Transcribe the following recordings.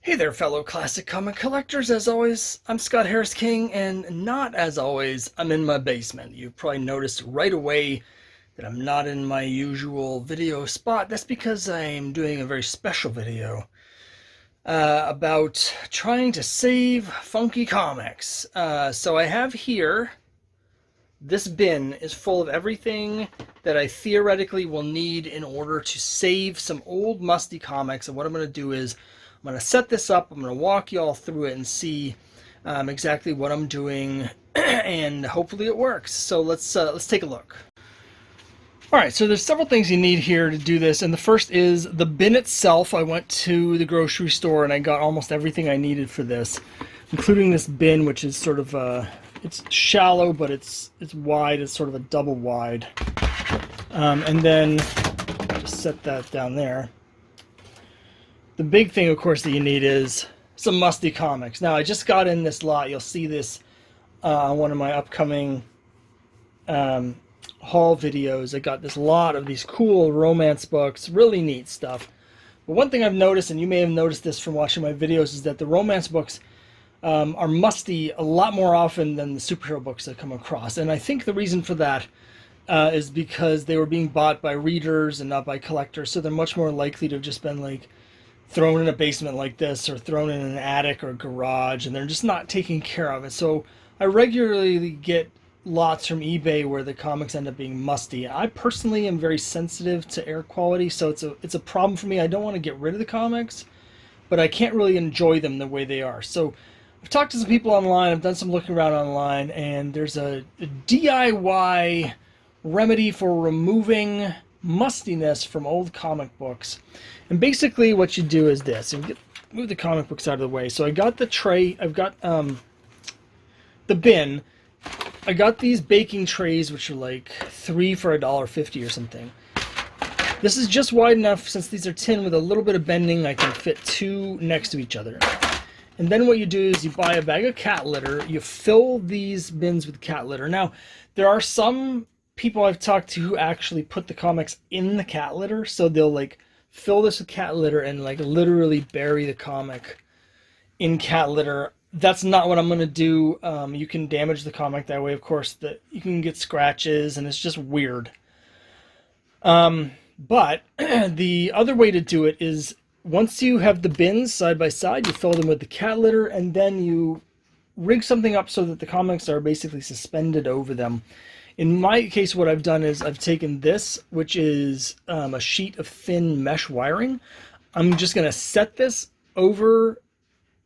Hey there, fellow classic comic collectors. As always, I'm Scott Harris King, and not as always, I'm in my basement. You probably noticed right away that I'm not in my usual video spot. That's because I'm doing a very special video about trying to save funky comics. So I have here, this bin is full of everything that I theoretically will need in order to save some old musty comics. And what I'm going to do is I'm going to set this up. I'm going to walk you all through it and see exactly what I'm doing, and hopefully it works. So let's take a look. All right, so there's several things you need here to do this, and the first is the bin itself. I went to the grocery store and I got almost everything I needed for this, including this bin, which is sort of it's shallow, but it's wide. It's sort of a double wide. And then just set that down there. The big thing, of course, that you need is some musty comics. Now, I just got in this lot. You'll see this on one of my upcoming haul videos. I got this lot of these cool romance books, really neat stuff. But one thing I've noticed, and you may have noticed this from watching my videos, is that the romance books are musty a lot more often than the superhero books I come across. And I think the reason for that is because they were being bought by readers and not by collectors, so they're much more likely to have just been like thrown in a basement like this, or thrown in an attic or garage, and they're just not taken care of. And so I regularly get lots from eBay where the comics end up being musty. I personally am very sensitive to air quality, so it's a problem for me. I don't want to get rid of the comics, but I can't really enjoy them the way they are. So I've talked to some people online, I've done some looking around online, and there's a DIY remedy for removing mustiness from old comic books. And basically what you do is this, and move the comic books out of the way. So I got the tray, I've got the bin. I got these baking trays, which are like 3 for $1.50 or something. This is just wide enough, since these are tin, with a little bit of bending, I can fit 2 next to each other. And then what you do is you buy a bag of cat litter, you fill these bins with cat litter. Now, there are some people I've talked to who actually put the comics in the cat litter, so they'll like fill this with cat litter and like literally bury the comic in cat litter. That's not what I'm going to do. You can damage the comic that way, of course. You can get scratches, and it's just weird. But the other way to do it is, once you have the bins side by side, you fill them with the cat litter, and then you rig something up so that the comics are basically suspended over them. In my case, what I've done is I've taken this, which is a sheet of thin mesh wiring. I'm just going to set this over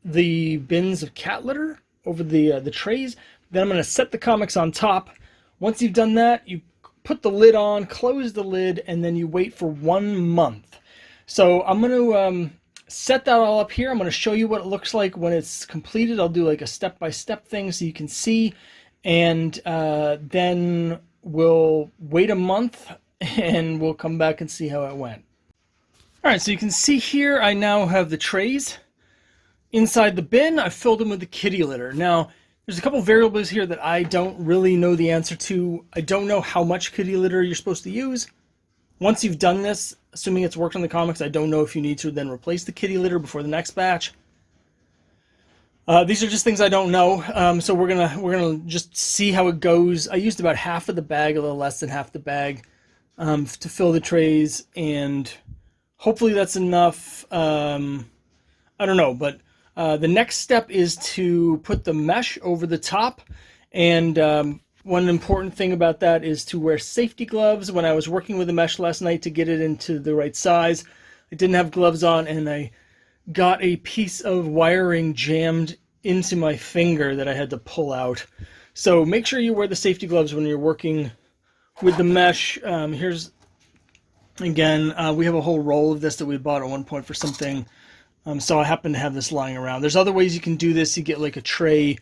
the bins of cat litter, over the trays. Then I'm going to set the comics on top. Once you've done that, you put the lid on, close the lid, and then you wait for 1 month. So I'm going to set that all up here. I'm going to show you what it looks like when it's completed. I'll do like a step-by-step thing so you can see. And then we'll wait a month and we'll come back and see how it went. All right, so you can see here I now have the trays inside the bin. I filled them with the kitty litter. Now, there's a couple variables here that I don't really know the answer to. I don't know how much kitty litter you're supposed to use. Once you've done this, assuming it's worked on the comics, I don't know if you need to then replace the kitty litter before the next batch. These are just things I don't know, so we're gonna just see how it goes. I used about half of the bag, a little less than half the bag, to fill the trays, and hopefully that's enough. I don't know, but the next step is to put the mesh over the top, and one important thing about that is to wear safety gloves. When I was working with the mesh last night to get it into the right size, I didn't have gloves on, and I got a piece of wiring jammed into my finger that I had to pull out. So make sure you wear the safety gloves when you're working with the mesh. Here's, again, we have a whole roll of this that we bought at one point for something. So I happen to have this lying around. There's other ways you can do this. You get like a tray,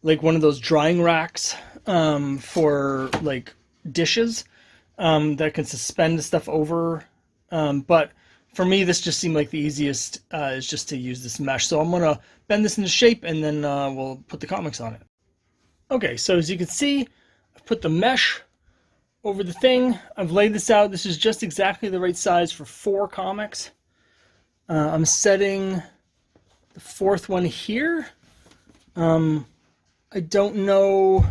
like one of those drying racks for like dishes that can suspend the stuff over. But for me, this just seemed like the easiest is just to use this mesh. So I'm going to bend this into shape, and then we'll put the comics on it. Okay, so as you can see, I've put the mesh over the thing. I've laid this out. This is just exactly the right size for 4 comics. I'm setting the fourth one here. I don't know.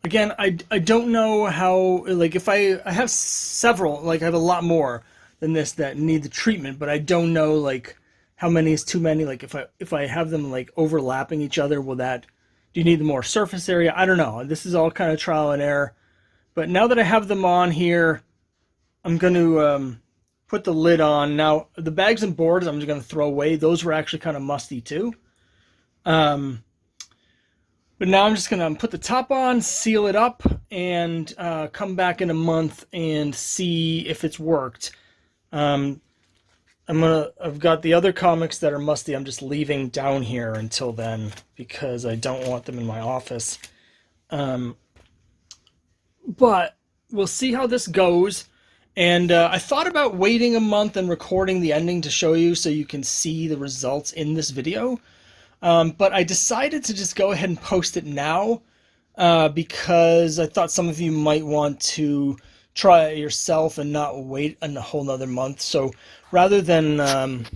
Again, I don't know how, like, if I have several, like I have a lot more than this that need the treatment, but I don't know, like, how many is too many. Like, if I have them, like, overlapping each other, do you need more surface area? I don't know. This is all kind of trial and error. But now that I have them on here, I'm going to put the lid on. Now, the bags and boards I'm just going to throw away. Those were actually kind of musty too. But now I'm just going to put the top on, seal it up, and come back in a month and see if it's worked. I've got the other comics that are musty I'm just leaving down here until then because I don't want them in my office. But we'll see how this goes. And I thought about waiting a month and recording the ending to show you so you can see the results in this video. But I decided to just go ahead and post it now because I thought some of you might want to try it yourself and not wait a whole nother month. So rather than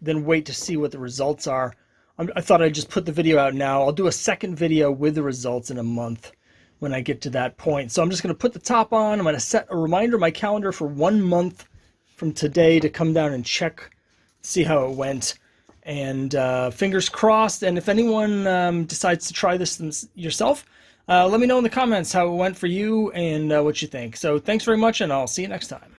wait to see what the results are, I thought I'd just put the video out now. I'll do a second video with the results in a month when I get to that point. So I'm just going to put the top on. I'm going to set a reminder in my calendar for 1 month from today to come down and check, see how it went. And fingers crossed. And if anyone decides to try this yourself, let me know in the comments how it went for you and what you think. So thanks very much, and I'll see you next time.